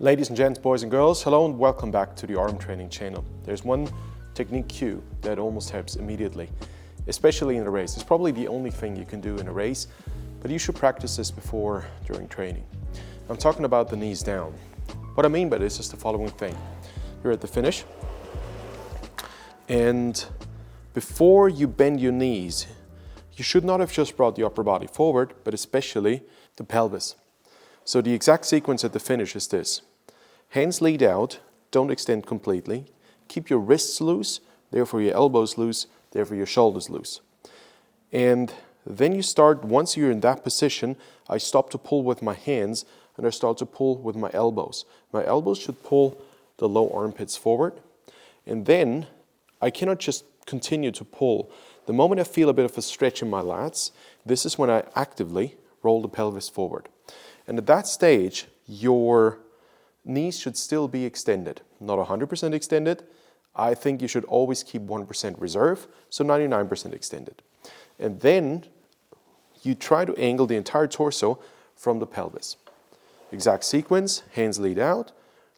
Ladies and gents, boys and girls, hello and welcome back to the Aram training channel. There's one technique cue that almost helps immediately, especially in a race. It's probably the only thing you can do in a race, but you should practice this before, during training. I'm talking about the knees down. What I mean by this is the following thing. You're at the finish, and before you bend your knees, you should not have just brought the upper body forward, but especially the pelvis. So the exact sequence at the finish is this. Hands lead out, don't extend completely. Keep your wrists loose, therefore your elbows loose, therefore your shoulders loose. And then you start, once you're in that position, I stop to pull with my hands and I start to pull with my elbows. My elbows should pull the low armpits forward. And then I cannot just continue to pull. The moment I feel a bit of a stretch in my lats, this is when I actively roll the pelvis forward. And at that stage, your knees should still be extended, not 100% extended. I think you should always keep 1% reserve, so 99% extended. And then you try to angle the entire torso from the pelvis. Exact sequence, hands lead out,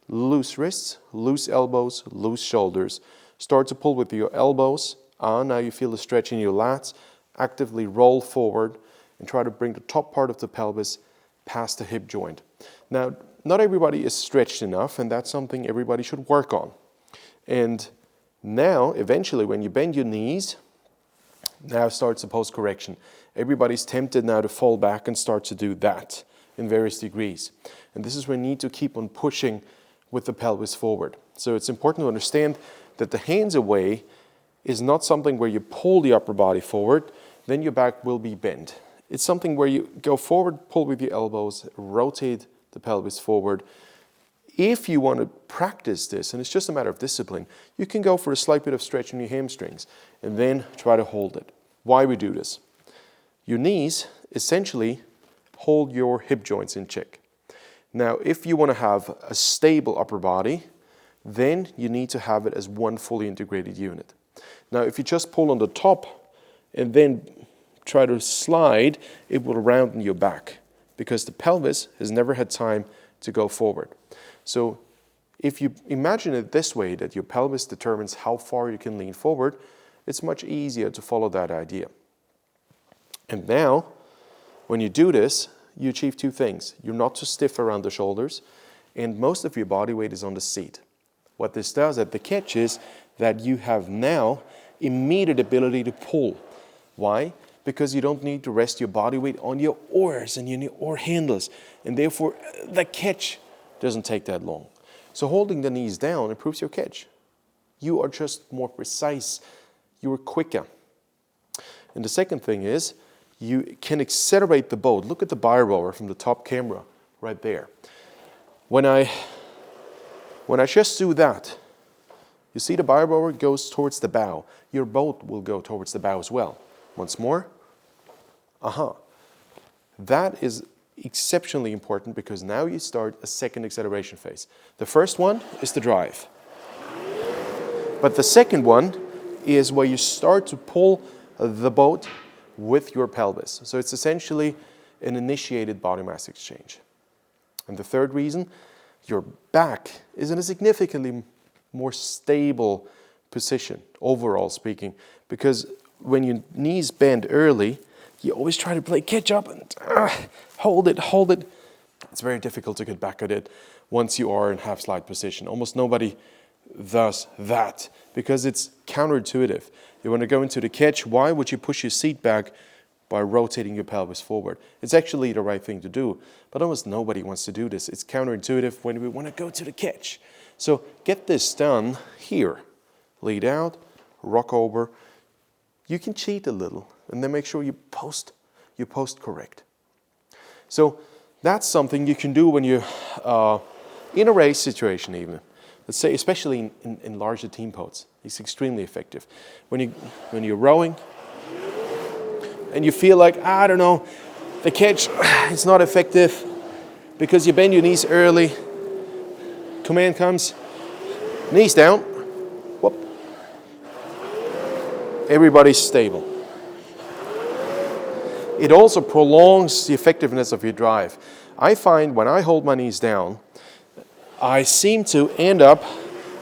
loose wrists, loose elbows, loose shoulders. Start to pull with your elbows. Now you feel the stretch in your lats. Actively roll forward and try to bring the top part of the pelvis past the hip joint. Now, not everybody is stretched enough, and that's something everybody should work on. And now, eventually, when you bend your knees, now starts the post correction. Everybody's tempted now to fall back and start to do that in various degrees. And this is where you need to keep on pushing with the pelvis forward. So it's important to understand that the hands away is not something where you pull the upper body forward, then your back will be bent. It's something where you go forward, pull with your elbows, rotate the pelvis forward. If you want to practice this, and it's just a matter of discipline, you can go for a slight bit of stretch in your hamstrings and then try to hold it. Why we do this? Your knees essentially hold your hip joints in check. Now, if you want to have a stable upper body, then you need to have it as one fully integrated unit. Now, if you just pull on the top and then try to slide, it will round your back because the pelvis has never had time to go forward. So if you imagine it this way, that your pelvis determines how far you can lean forward, it's much easier to follow that idea. And now, when you do this, you achieve two things. You're not too stiff around the shoulders, and most of your body weight is on the seat. What this does at the catch is that you have now immediate ability to pull. Why? Because you don't need to rest your body weight on your oars and your oar handles, and therefore the catch doesn't take that long. So holding the knees down improves your catch. You are just more precise, you are quicker. And the second thing is, you can accelerate the boat. Look at the bar rower from the top camera right there. When I just do that, you see the bar rower goes towards the bow. Your boat will go towards the bow as well. Once more. That is exceptionally important because now you start a second acceleration phase. The first one is the drive. But the second one is where you start to pull the boat with your pelvis. So it's essentially an initiated body mass exchange. And the third reason, your back is in a significantly more stable position, overall speaking, because when your knees bend early, you always try to play catch up and hold it. It's very difficult to get back at it once you are in half slide position. Almost nobody does that because it's counterintuitive. You want to go into the catch. Why would you push your seat back by rotating your pelvis forward? It's actually the right thing to do, but almost nobody wants to do this. It's counterintuitive when we want to go to the catch. So get this done here. Lead out, rock over. You can cheat a little and then make sure you post correct. So that's something you can do when you're in a race situation even. Let's say especially in larger team posts. It's extremely effective. When you're rowing and you feel like, I don't know, the catch is not effective because you bend your knees early. Command comes, knees down. Whoop. Everybody's stable. It also prolongs the effectiveness of your drive. I find when I hold my knees down, I seem to end up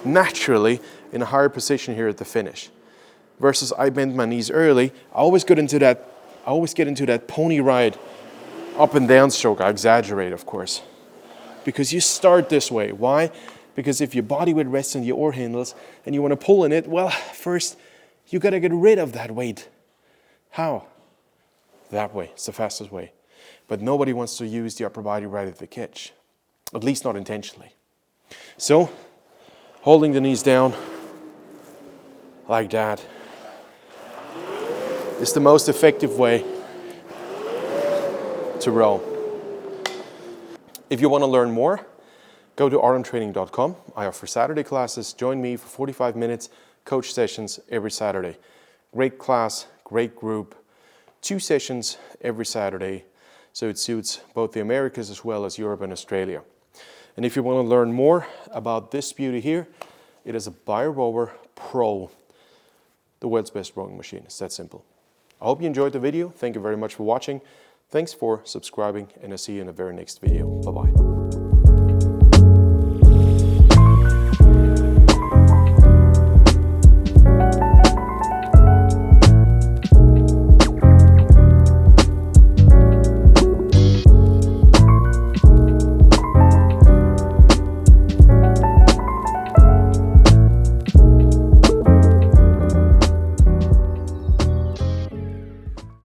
naturally in a higher position here at the finish. Versus I bend my knees early, I always get into that pony ride up and down stroke. I exaggerate, of course. Because you start this way. Why? Because if your body would rest on your oar handles and you want to pull in it, well, first you got to get rid of that weight. How? That way. It's the fastest way. But nobody wants to use the upper body right at the catch. At least not intentionally. So, holding the knees down like that is the most effective way to row. If you want to learn more, go to aramtraining.com. I offer Saturday classes. Join me for 45 minutes, coach sessions every Saturday. Great class, great group, 2 sessions every Saturday. So it suits both the Americas as well as Europe and Australia. And if you want to learn more about this beauty here, it is a Bi-Rower Pro, the world's best rowing machine. It's that simple. I hope you enjoyed the video. Thank you very much for watching. Thanks for subscribing, and I'll see you in the very next video. Bye-bye.